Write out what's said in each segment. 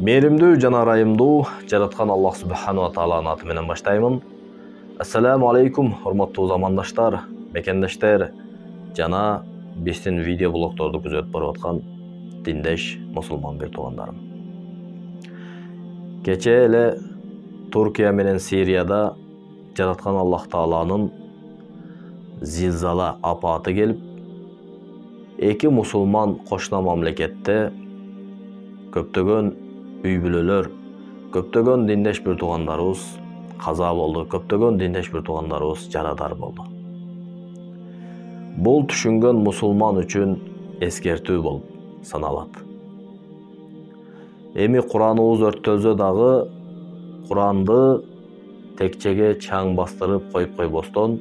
Мээримдүү жана ырайымдуу жараткан Аллах субханала тааланын аты менен баштаймын. Ассаламу алейкум, урматтуу замандаштар, мекендештер жана биздин видео блогторду күзөтүп барып аткан диндеш мусулман бир туугандарым. Кече эле Туркия менен Сирияда жараткан Аллах тааланын зилзала апаты келип, эки мусулман кошуна мамлекетте көптөгөн үй бүлөлөр, көптөгөн диндеш бир туугандарыбыз каза болду, көптөгөн диндеш бир туугандарыбыз жарадар болду. Бул түшүнгөн мусулман үчүн эскертүү болуп саналат. Эми Кураныбыз өрттөлсө дагы Куранды текчеге чаң бастырып коюп койбостон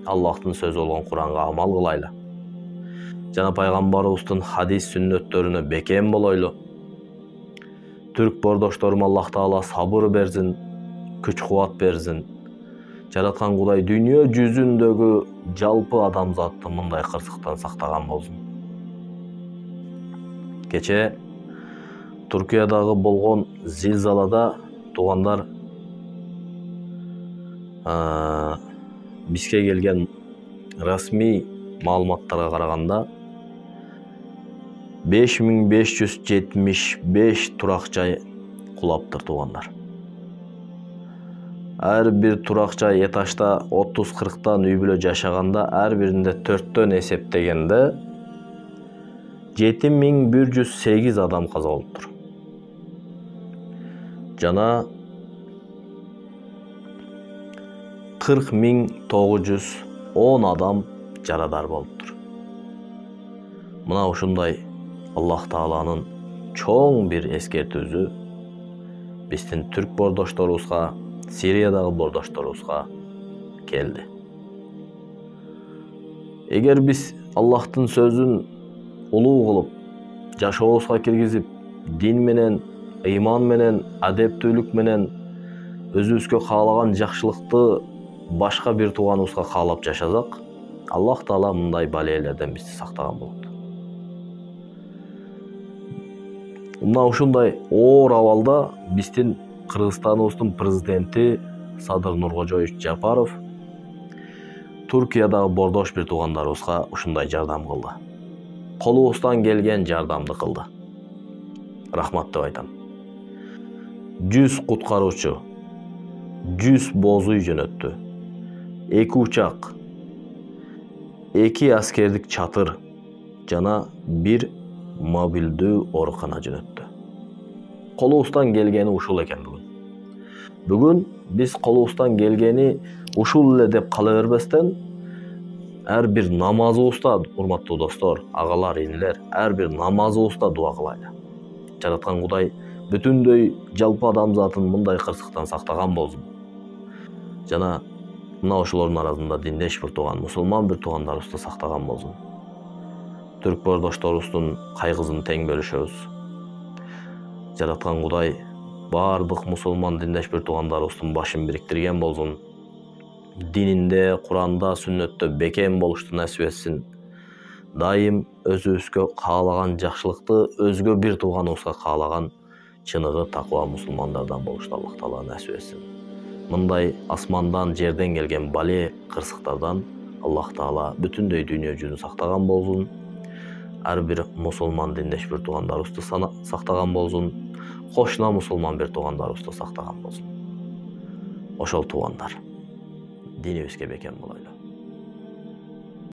Аллахтын сөзү болгон Куранга амал кылайлы. Жана пайгамбарыбыздын хадис сүннөттөрүнө бекем болойлу. Түрк бордошторума Аллах Таала сабыр берсин, күч кубат берсин. Жараткан Кудай дүйнө жүзүндөгү жалпы адамзатты мындай кырсыктан сактаган болсун. Кече Туркиядагы болгон зилзалада туугандар бизге келген расмий маалыматтарга караганда 5575 турак жай кулаптыр туугандар. Ар бир турак жай этажда 30-40тан үй бүлө жашаганда, ар биринде 4төн эсептегенде 7108 адам каза болуптур. Жана 40910 адам жарадар болуптур. Мына ушундай Аллах Тааланын чоң бир эскертүүсү биздин түрк бордошторубузга, Сириядагы бордошторубузга келди. Эгер биз Аллахтын сөзүн улуу кылып, жашообузга киргизип, дин менен, ыйман менен, адептүүлүк менен өзүбүзгө каалаган жакшылыкты башка бир тууганыбызга каалап жашасак, Аллах Таала мындай балелерден бизди сактаган болот. Мына ушундай оор абалда биздин Кыргызстаныбыздын президенти Садыр Нуркожоевич Жапаров Туркиядагы бордош бир туугандарыбызга ушундай жардам кылды. Колубуздан келген жардамды кылды. Рахмат деп айтам. 100 куткаруучу, 100 боз үй жөнөттү. 2 учак, 2 аскердик чатыр жана 1 мобилдүү оорукана жөнөттү. Колубуздан келгени ушул экен бүгүн. Бүгүн биз колубуздан келгени ушул эле деп кала бербестен, ар бир намазыбызда, урматтуу достор, агалар, инилер, ар бир намазыбызда дуа кылайлы. Жараткан Кудай бүтүндөй жалпы адамзатын мындай кырсыктан сактаган болсун. Жана мына ошолордун арасында диндеш бир тууган, мусулман бир туугандарыбызды сактаган болсун. Түрк бордошторубуздун кайгысын тең бөлүшөбүз. Жараткан Кудай бардык мусулман диндеш бир туугандарыбыздын башын бириктирген болсун. Дининде, Куранда, сүннөттө бекем болушту насип этсин. Дайым өзүбүзгө каалаган жакшылыкты өзгө бир тууганыбызга каалаган чыныгы такыба мусулмандардан болушту Аллах Таала насип этсин. Мындай асмандан, жерден келген бале кырсыктардан Аллах Таала бүтүндөй дүйнө жүзүн сактаган болсун. Ар бир мусулман диндеш бир туугандарыбызды сактаган болсун. Кошуна мусулман бир туугандарыбызды сактаган болсун. Ошол туугандар динибизге бекем болойлу.